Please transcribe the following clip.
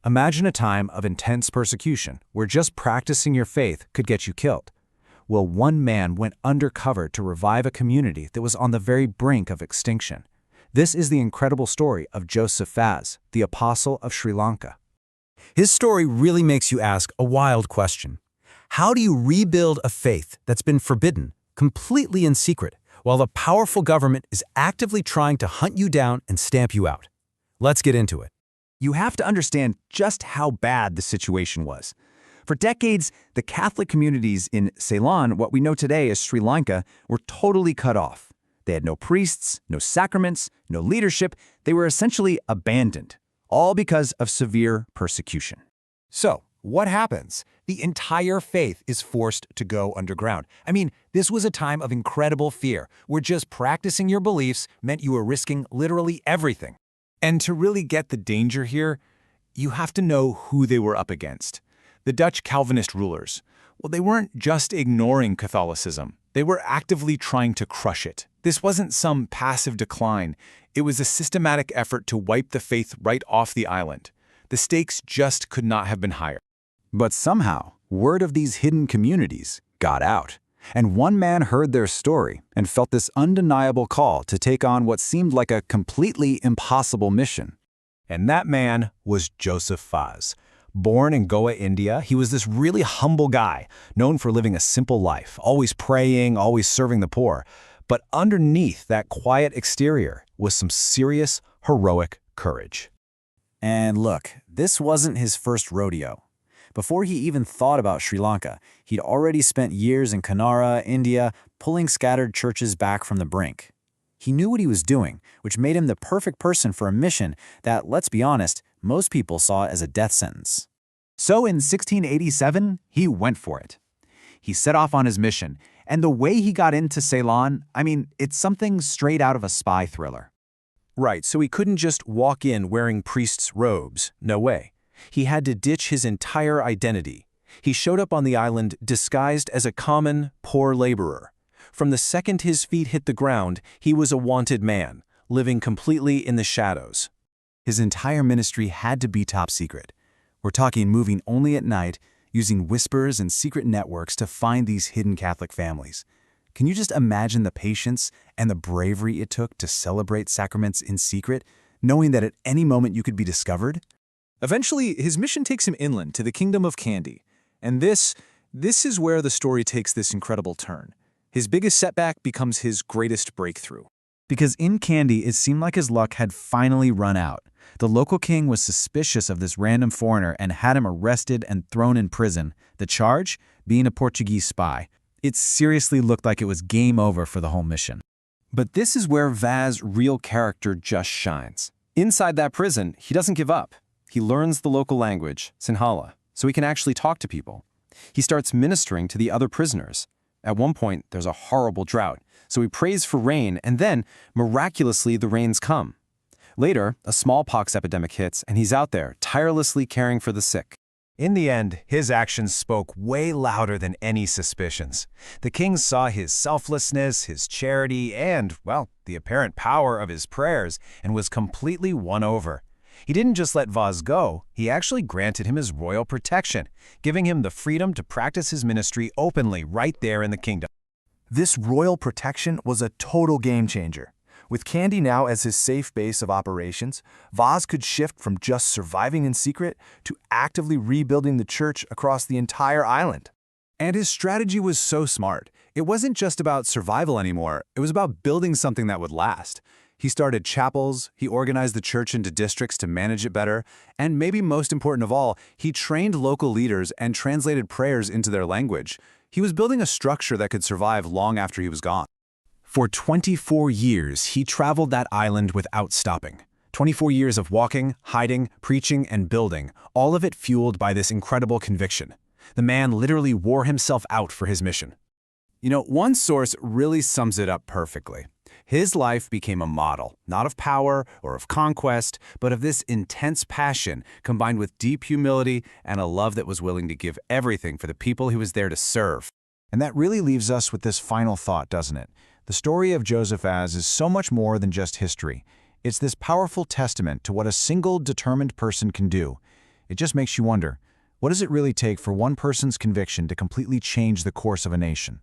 Imagine a time of intense persecution where just practicing your faith could get you killed. Well, one man went undercover to revive a community that was on the very brink of extinction. This is the incredible story of Joseph Vaz, the apostle of Sri Lanka. His story really makes you ask a wild question. How do you rebuild a faith that's been forbidden, completely in secret, while a powerful government is actively trying to hunt you down and stamp you out? Let's get into it. You have to understand just how bad the situation was. For decades, the Catholic communities in Ceylon, what we know today as Sri Lanka, were totally cut off. They had no priests, no sacraments, no leadership. They were essentially abandoned, all because of severe persecution. So, what happens? The entire faith is forced to go underground. I mean, this was a time of incredible fear, where just practicing your beliefs meant you were risking literally everything. And to really get the danger here, you have to know who they were up against. The Dutch Calvinist rulers, well, they weren't just ignoring Catholicism. They were actively trying to crush it. This wasn't some passive decline. It was a systematic effort to wipe the faith right off the island. The stakes just could not have been higher. But somehow, word of these hidden communities got out. And one man heard their story and felt this undeniable call to take on what seemed like a completely impossible mission. And that man was Joseph Vaz. Born in Goa, India, he was this really humble guy, known for living a simple life, always praying, always serving the poor. But underneath that quiet exterior was some serious, heroic courage. And look, this wasn't his first rodeo. Before he even thought about Sri Lanka, he'd already spent years in Kanara, India, pulling scattered churches back from the brink. He knew what he was doing, which made him the perfect person for a mission that, let's be honest, most people saw as a death sentence. So in 1687, he went for it. He set off on his mission, and the way he got into Ceylon, it's something straight out of a spy thriller. Right, so he couldn't just walk in wearing priest's robes. No way. He had to ditch his entire identity. He showed up on the island disguised as a common, poor laborer. From the second his feet hit the ground, he was a wanted man, living completely in the shadows. His entire ministry had to be top secret. We're talking moving only at night, using whispers and secret networks to find these hidden Catholic families. Can you just imagine the patience and the bravery it took to celebrate sacraments in secret, knowing that at any moment you could be discovered? Eventually, his mission takes him inland to the kingdom of Kandy. And this is where the story takes this incredible turn. His biggest setback becomes his greatest breakthrough. Because in Kandy, it seemed like his luck had finally run out. The local king was suspicious of this random foreigner and had him arrested and thrown in prison. The charge? Being a Portuguese spy. It seriously looked like it was game over for the whole mission. But this is where Vaz's real character just shines. Inside that prison, he doesn't give up. He learns the local language, Sinhala, so he can actually talk to people. He starts ministering to the other prisoners. At one point, there's a horrible drought, so he prays for rain, and then, miraculously, the rains come. Later, a smallpox epidemic hits, and he's out there, tirelessly caring for the sick. In the end, his actions spoke way louder than any suspicions. The king saw his selflessness, his charity, and, well, the apparent power of his prayers, and was completely won over. He didn't just let Vaz go, he actually granted him his royal protection, giving him the freedom to practice his ministry openly right there in the kingdom. This royal protection was a total game changer. With Kandy now as his safe base of operations, Vaz could shift from just surviving in secret to actively rebuilding the church across the entire island. And his strategy was so smart. It wasn't just about survival anymore, it was about building something that would last. He started chapels, he organized the church into districts to manage it better, and maybe most important of all, he trained local leaders and translated prayers into their language. He was building a structure that could survive long after he was gone. For 24 years, he traveled that island without stopping. 24 years of walking, hiding, preaching, and building, all of it fueled by this incredible conviction. The man literally wore himself out for his mission. One source really sums it up perfectly. His life became a model, not of power or of conquest, but of this intense passion combined with deep humility and a love that was willing to give everything for the people he was there to serve. And that really leaves us with this final thought, doesn't it? The story of Joseph Vaz is so much more than just history. It's this powerful testament to what a single determined person can do. It just makes you wonder, what does it really take for one person's conviction to completely change the course of a nation?